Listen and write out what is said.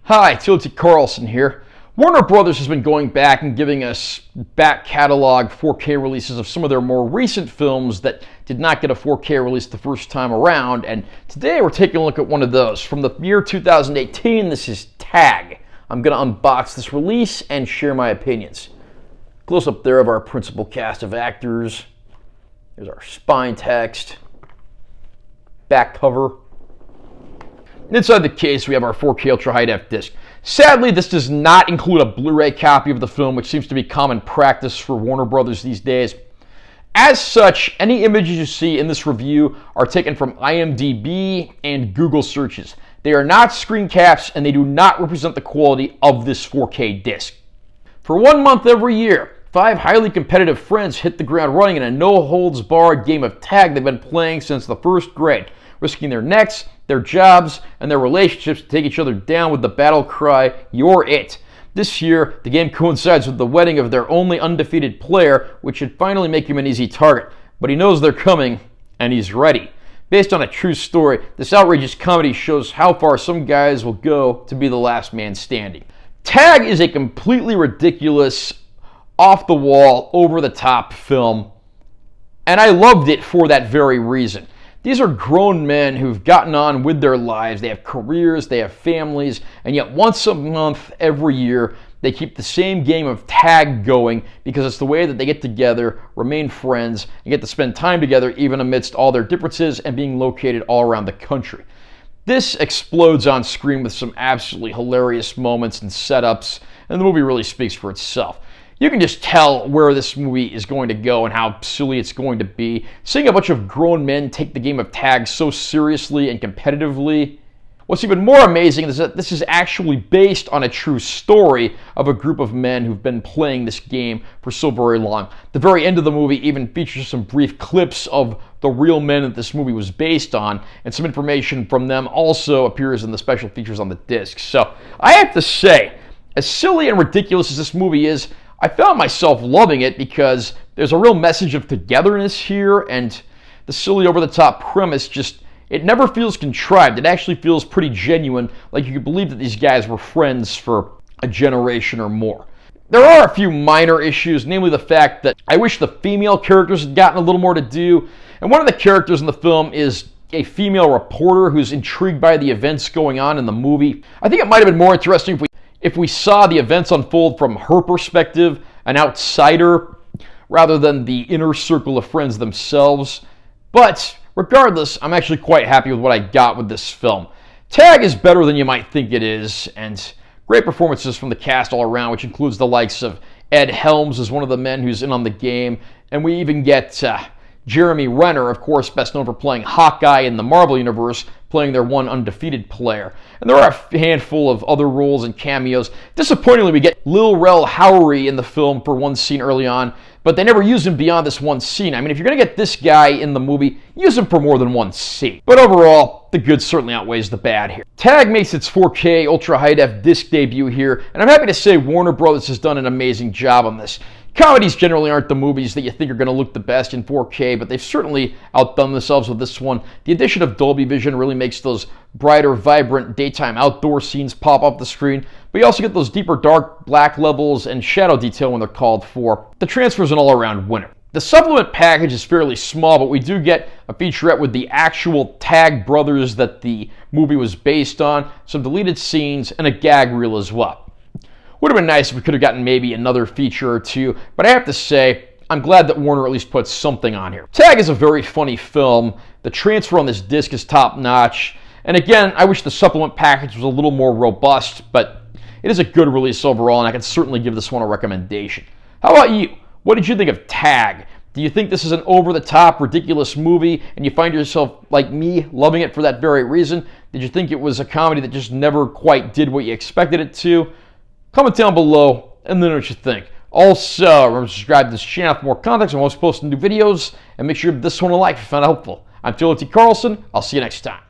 Hi, T. Carlson here. Warner Brothers has been going back and giving us back catalog 4K releases of some of their more recent films that did not get a 4K release the first time around, and today we're taking a look at one of those. From the year 2018, this is Tag. I'm going to unbox this release and share my opinions. Close up there of our principal cast of actors. There's our spine text, back cover. Inside the case, we have our 4K Ultra High Def disc. Sadly, this does not include a Blu-ray copy of the film, which seems to be common practice for Warner Brothers these days. As such, any images you see in this review are taken from IMDb and Google searches. They are not screen caps, and they do not represent the quality of this 4K disc. For 1 month every year, 5 highly competitive friends hit the ground running in a no-holds-barred game of tag they've been playing since the first grade, risking their necks, their jobs, and their relationships to take each other down with the battle cry, "You're it." This year, the game coincides with the wedding of their only undefeated player, which should finally make him an easy target. But he knows they're coming, and he's ready. Based on a true story, this outrageous comedy shows how far some guys will go to be the last man standing. Tag is a completely ridiculous, off-the-wall, over-the-top film, and I loved it for that very reason. These are grown men who've gotten on with their lives. They have careers, they have families, and yet once a month, every year, they keep the same game of tag going because it's the way that they get together, remain friends, and get to spend time together even amidst all their differences and being located all around the country. This explodes on screen with some absolutely hilarious moments and setups, and the movie really speaks for itself. You can just tell where this movie is going to go and how silly it's going to be. Seeing a bunch of grown men take the game of tag so seriously and competitively. What's even more amazing is that this is actually based on a true story of a group of men who've been playing this game for so very long. The very end of the movie even features some brief clips of the real men that this movie was based on, and some information from them also appears in the special features on the disc. So I have to say, as silly and ridiculous as this movie is, I found myself loving it because there's a real message of togetherness here, and the silly over-the-top premise it never feels contrived. It actually feels pretty genuine, like you could believe that these guys were friends for a generation or more. There are a few minor issues, namely the fact that I wish the female characters had gotten a little more to do, and one of the characters in the film is a female reporter who's intrigued by the events going on in the movie. I think it might have been more interesting if we saw the events unfold from her perspective, an outsider, rather than the inner circle of friends themselves. But regardless, I'm actually quite happy with what I got with this film. Tag is better than you might think it is, and great performances from the cast all around, which includes the likes of Ed Helms as one of the men who's in on the game, and we even get Jeremy Renner, of course, best known for playing Hawkeye in the Marvel Universe, playing their one undefeated player. And there are a handful of other roles and cameos. Disappointingly, we get Lil Rel Howery in the film for one scene early on, but they never use him beyond this one scene. I mean, if you're going to get this guy in the movie, use him for more than one scene. But overall, the good certainly outweighs the bad here. Tag makes its 4K Ultra High Def disc debut here, and I'm happy to say Warner Brothers has done an amazing job on this. Comedies generally aren't the movies that you think are going to look the best in 4K, but they've certainly outdone themselves with this one. The addition of Dolby Vision really makes those brighter, vibrant daytime outdoor scenes pop up the screen, but you also get those deeper dark black levels and shadow detail when they're called for. The transfer is an all-around winner. The supplement package is fairly small, but we do get a featurette with the actual Tag brothers that the movie was based on, some deleted scenes, and a gag reel as well. Would have been nice if we could have gotten maybe another feature or two, but I have to say, I'm glad that Warner at least put something on here. Tag is a very funny film. The transfer on this disc is top-notch. And again, I wish the supplement package was a little more robust, but it is a good release overall, and I can certainly give this one a recommendation. How about you? What did you think of Tag? Do you think this is an over-the-top, ridiculous movie, and you find yourself, like me, loving it for that very reason? Did you think it was a comedy that just never quite did what you expected it to? Comment down below and let me know what you think. Also, remember to subscribe to this channel for more content. I'm always posting new videos, and make sure you give this one a like if you found it helpful. I'm T. Carlson. I'll see you next time.